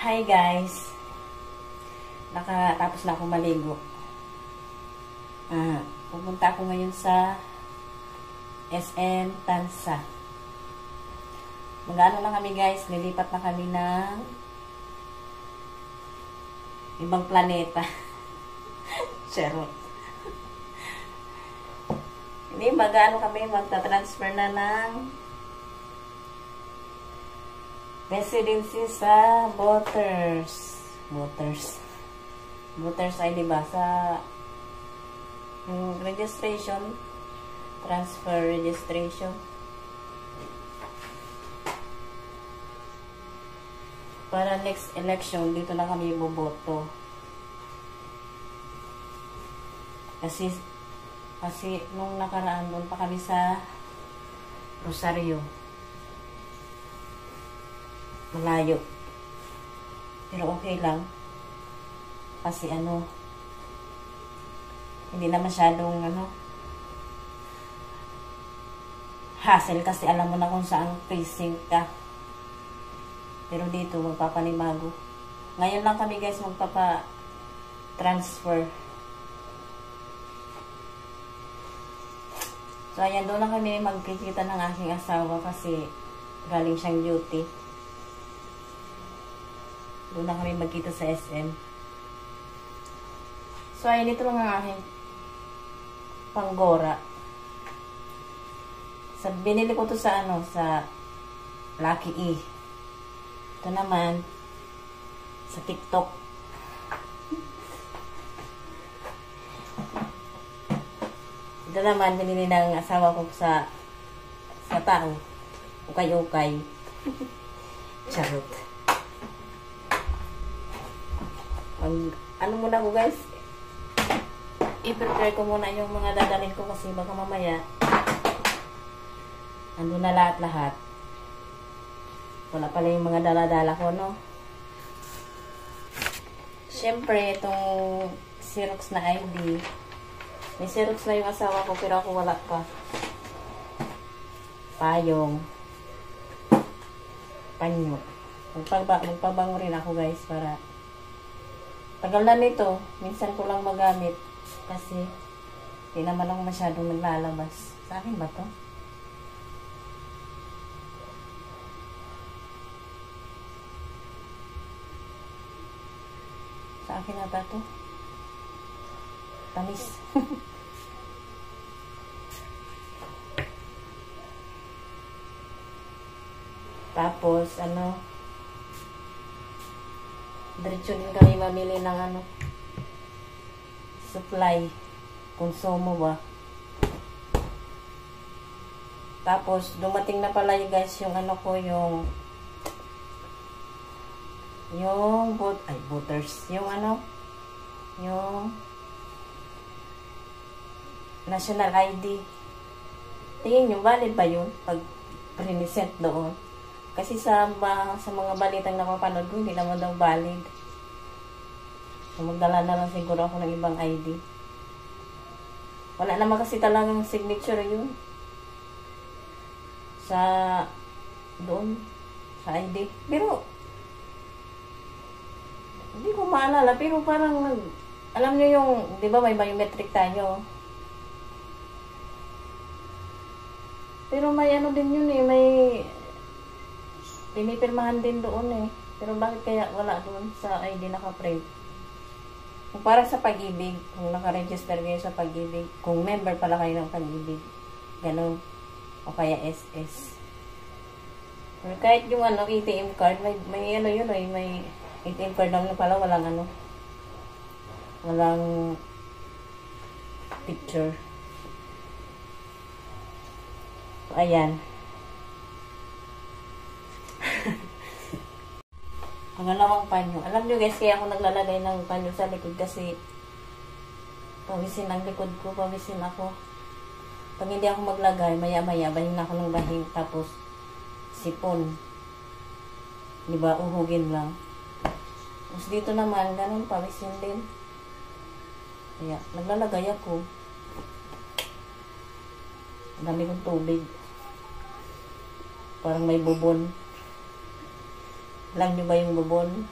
Hi guys! Nakatapos na ako maligo. Pupunta ako ngayon sa SM Tansa. Mag-ano na kami guys, lilipat na kami ng ibang planeta. Charot. Hindi, mag-ano kami, magta-transfer na ng residency sa Voters ay diba sa yung registration, transfer registration para next election dito na kami boboto kasi nung nakaraan doon pa kami sa Rosario, malayo pero okay lang kasi hindi na masyadong hassle kasi alam mo na kung saan precinct ka. Pero dito magpapanibago. Ngayon lang kami guys magpapa-transfer. So ayan, doon lang kami magkikita ng aking asawa kasi galing siyang duty. Doon lang kami magkita sa SM. So, ayun, ito lang ang aking panggora. Binili ko to sa sa Lucky E. Ito naman, sa TikTok. Ito naman, binili ng asawa ko sa tao. Ukay-ukay. Charot. Ano muna ko guys? I-prepare ko muna yung mga dadalhin ko kasi baka mamaya ando na lahat-lahat. Wala pala yung mga dala-dala ko, no? Siyempre, itong Xerox na ID. May Xerox na yung asawa ko pero ako wala pa. Payong. Panyo. Magpabango rin ako guys para tagal na nito. Minsan ko lang magamit. Kasi, hindi naman ako masyadong naglalabas. Sa akin ba to? Sa akin na ba to? Tamis. Tapos, diretso din kami mamili ng supply, konsumo ba. Tapos dumating na pala yung guys yung voters, yung national ID. Tingin nyo, valid ba yun pag present doon? Kasi sa mga balitang napapanood ko, hindi naman daw valid. So, magdala na lang siguro ako ng ibang ID. Wala naman kasi talagang signature yun. Doon, sa ID. Pero, hindi ko maalala. Pero parang, alam nyo yung, di ba may biometric tayo? Pero may din yun may pinipirmahan din doon Pero bakit kaya wala doon sa ID naka-print? Kung para sa Pag-ibig, kung naka-register kayo sa Pag-ibig, kung member pala kayo ng Pag-ibig, ganun, o kaya SS. Pero kahit yung ATM card, may ATM card lang pala, walang picture. So, ayan. Pangalawang panyo. Alam nyo guys, kaya ako naglalagay ng panyo sa likod kasi pawisin ang likod ko, pawisin ako. Pag hindi ako maglagay, maya-maya, bahin ako ng bahin, tapos sipon. Diba, uhugin lang. Tapos dito naman, ganun, pawisin din. Kaya, naglalagay ako. Ang dami kong tubig. Parang may bubon. Alam nyo ba yung bubon?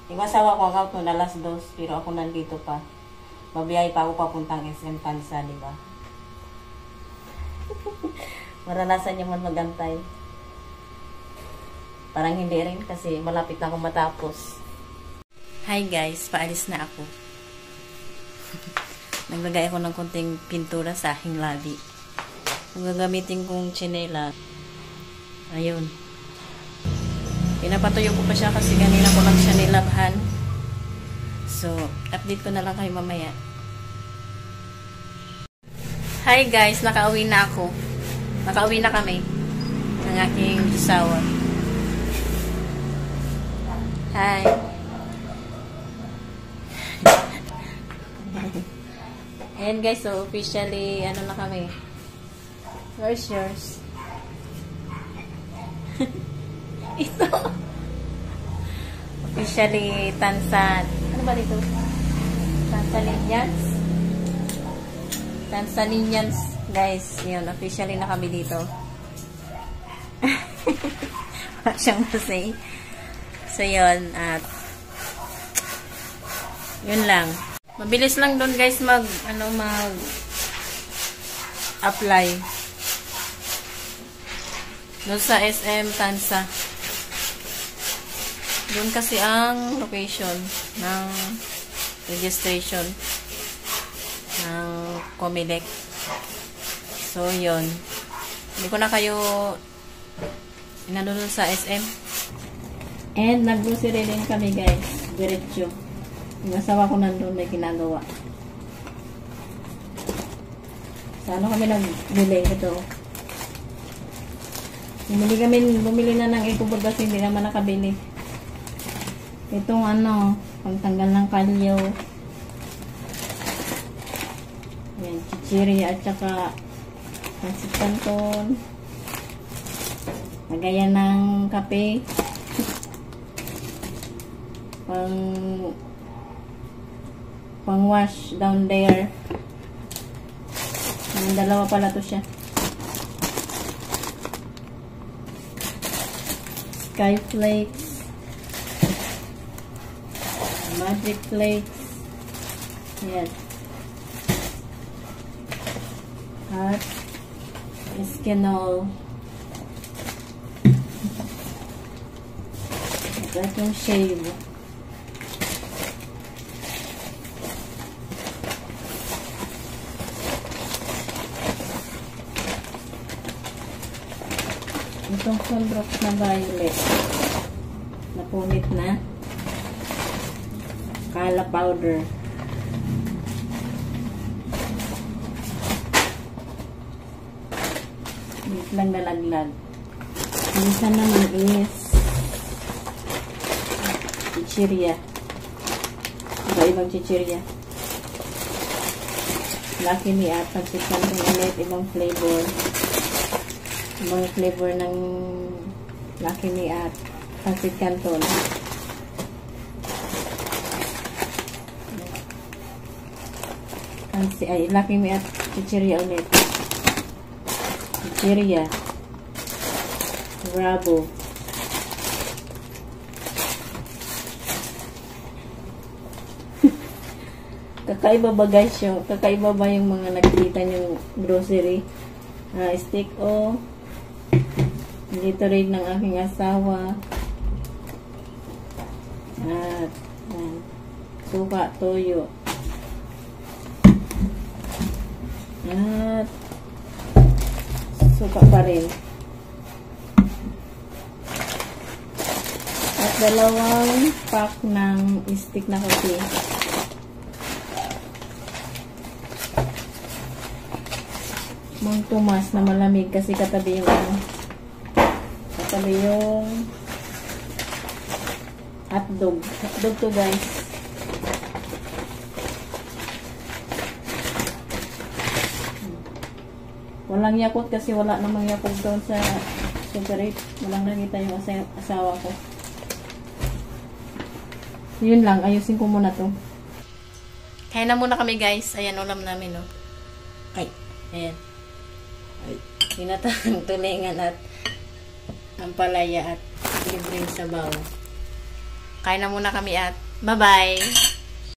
Yung asawa ko out noon alas 2, pero ako nandito pa. Mabiyay pa ako papuntang SM Tansa, di ba? Maranasan niyo man magantay. Parang hindi rin kasi malapit na akong matapos. Hi guys, paalis na ako. Naglagay ako ng konting pintura sa aking labi. Ang gagamitin kong tsinela. Ayun. Pinapatuyo ko pa siya kasi ganina ko lang siya nilabhan. So, update ko na lang kayo mamaya. Hi guys, nakauwi na ako. Nakauwi na kami ng aking asawa. Hi. Ayan guys, so officially, ano na kami. Where's yours? Ito. Officially, Tansa. Ano ba dito? Tanzanians. Tanzanians, guys. Yun, officially na kami dito. Wala siyang masay. So, yun. At, yun lang. Mabilis lang doon, guys, apply. Doon sa SM Tansa. Doon kasi ang location ng registration ng Comelec. So, yun. Hindi ko na kayo inano doon sa SM. And, nag-grocery din kami, guys. Diretso. Yung asawa ko nandun may ginagawa. Sa ano kami nagbili ito. Bumili na ng ikubod kasi hindi naman nakabili. Itong pangtanggal ng kalyo. Yan, chichirya at saka pancit canton. Lagayan ng kape. Pang wash down there. Dalawa pala to siya. Sky flakes. Magic flakes. Yes. At Eskinol. At yung shave. Itong sunrock na violet. Napunit na. Kala powder. Dito lang nalaglag. Minsan naman is chichirya. Iba-ibang chichirya. Lucky Me at pancit canton ulit. Ibang flavor. Ibang flavor ng Lucky Me at pancit canton. Lucky Me at chichirya ulit. Chichirya. Bravo. Kakaiba ba guys yung, kakaiba ba yung mga nakikita yung grocery? Stick o dito rin ng aking asawa. At suka, toyo. At suka pa rin. At dalawang pack ng stick na coffee. Mang Tomas na malamig kasi katabi yung hotdog. Hotdog to guys. Walang Yakult kasi wala namang Yakult doon sa Super 8. Walang nakita yung asawa ko. Yun lang. Ayusin ko muna to. Kaya na muna kami guys. Ayan ulam namin no. Ay. Ayan. Tinatang tulingan at ampalaya at libreng sabaw. Kain na muna kami at bye-bye!